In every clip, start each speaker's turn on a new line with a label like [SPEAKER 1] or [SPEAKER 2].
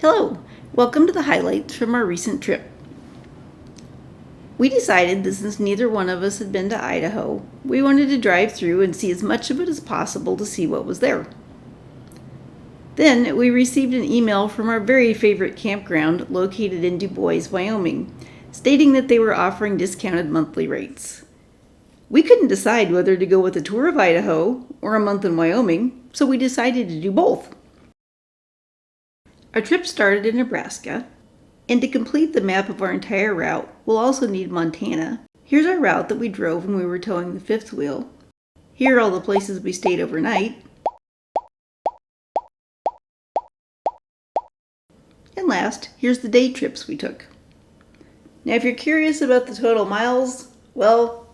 [SPEAKER 1] Hello, welcome to the highlights from our recent trip. We decided that since neither one of us had been to Idaho, we wanted to drive through and see as much of it as possible to see what was there. Then we received an email from our very favorite campground located in Dubois, Wyoming, stating that they were offering discounted monthly rates. We couldn't decide whether to go with a tour of Idaho or a month in Wyoming, so we decided to do both. Our trip started in Nebraska, and to complete the map of our entire route, we'll also need Montana. Here's our route that we drove when we were towing the fifth wheel. Here are all the places we stayed overnight. And last, here's the day trips we took. Now if you're curious about the total miles, well,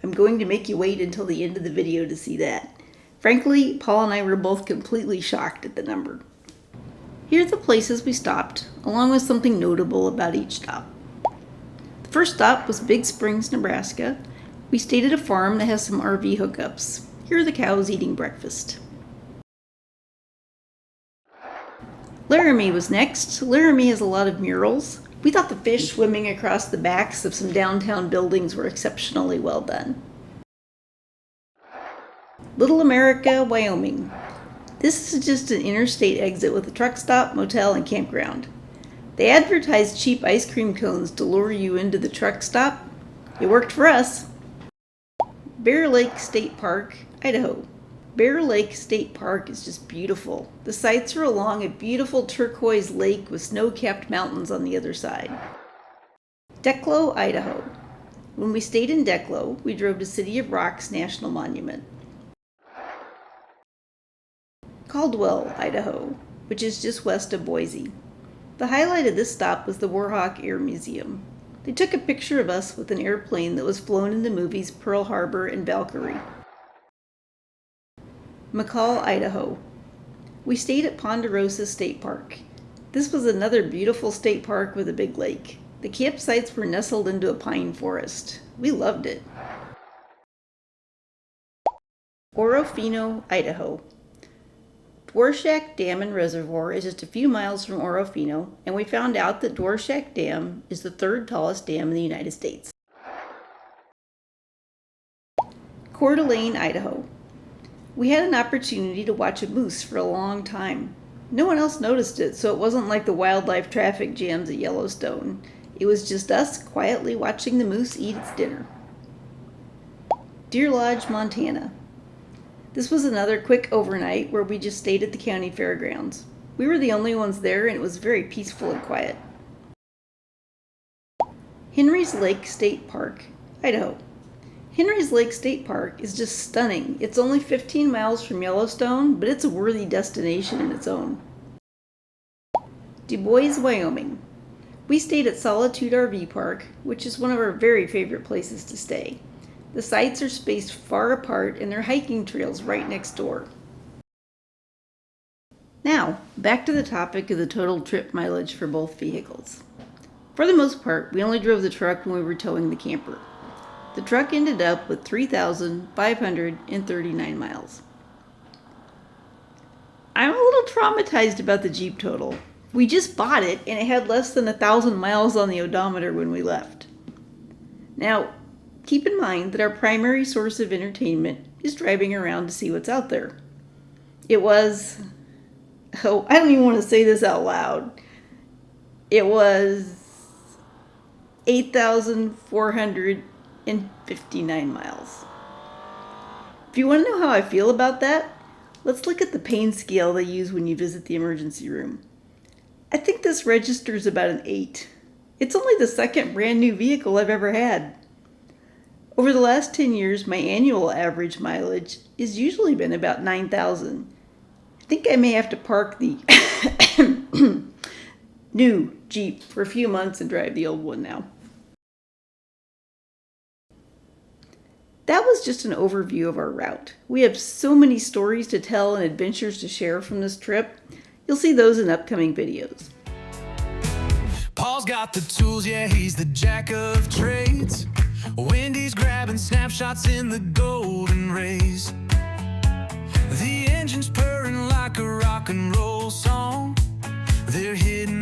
[SPEAKER 1] I'm going to make you wait until the end of the video to see that. Frankly, Paul and I were both completely shocked at the number. Here are the places we stopped, along with something notable about each stop. The first stop was Big Springs, Nebraska. We stayed at a farm that has some RV hookups. Here are the cows eating breakfast. Laramie was next. Laramie has a lot of murals. We thought the fish swimming across the backs of some downtown buildings were exceptionally well done. Little America, Wyoming. This is just an interstate exit with a truck stop, motel, and campground. They advertised cheap ice cream cones to lure you into the truck stop. It worked for us. Bear Lake State Park, Idaho. Bear Lake State Park is just beautiful. The sites are along a beautiful turquoise lake with snow-capped mountains on the other side. Declo, Idaho. When we stayed in Declo, we drove to City of Rocks National Monument. Caldwell, Idaho, which is just west of Boise. The highlight of this stop was the Warhawk Air Museum. They took a picture of us with an airplane that was flown in the movies Pearl Harbor and Valkyrie. McCall, Idaho. We stayed at Ponderosa State Park. This was another beautiful state park with a big lake. The campsites were nestled into a pine forest. We loved it. Orofino, Idaho. Dworshak Dam and Reservoir is just a few miles from Orofino, and we found out that Dworshak Dam is the third tallest dam in the United States. Coeur D'Alene, Idaho. We had an opportunity to watch a moose for a long time. No one else noticed it, so it wasn't like the wildlife traffic jams at Yellowstone. It was just us quietly watching the moose eat its dinner. Deer Lodge, Montana. This was another quick overnight where we just stayed at the county fairgrounds. We were the only ones there, and it was very peaceful and quiet. Henry's Lake State Park, Idaho. Henry's Lake State Park is just stunning. It's only 15 miles from Yellowstone, but it's a worthy destination in its own. Dubois, Wyoming. We stayed at Solitude RV Park, which is one of our very favorite places to stay. The sites are spaced far apart and there are hiking trails right next door. Now, back to the topic of the total trip mileage for both vehicles. For the most part, we only drove the truck when we were towing the camper. The truck ended up with 3,539 miles. I'm a little traumatized about the Jeep total. We just bought it and it had less than 1,000 miles on the odometer when we left. Now, keep in mind that our primary source of entertainment is driving around to see what's out there. It was, I don't even want to say this out loud. It was 8,459 miles. If you want to know how I feel about that, let's look at the pain scale they use when you visit the emergency room. I think this registers about an 8. It's only the second brand new vehicle I've ever had. Over the last 10 years, my annual average mileage has usually been about 9,000. I think I may have to park the new Jeep for a few months and drive the old one now. That was just an overview of our route. We have so many stories to tell and adventures to share from this trip. You'll see those in upcoming videos.
[SPEAKER 2] Paul's got the tools, yeah, he's the jack of trades. Wendy's grabbing snapshots in the golden rays. The engine's purring like a rock and roll song. They're hidden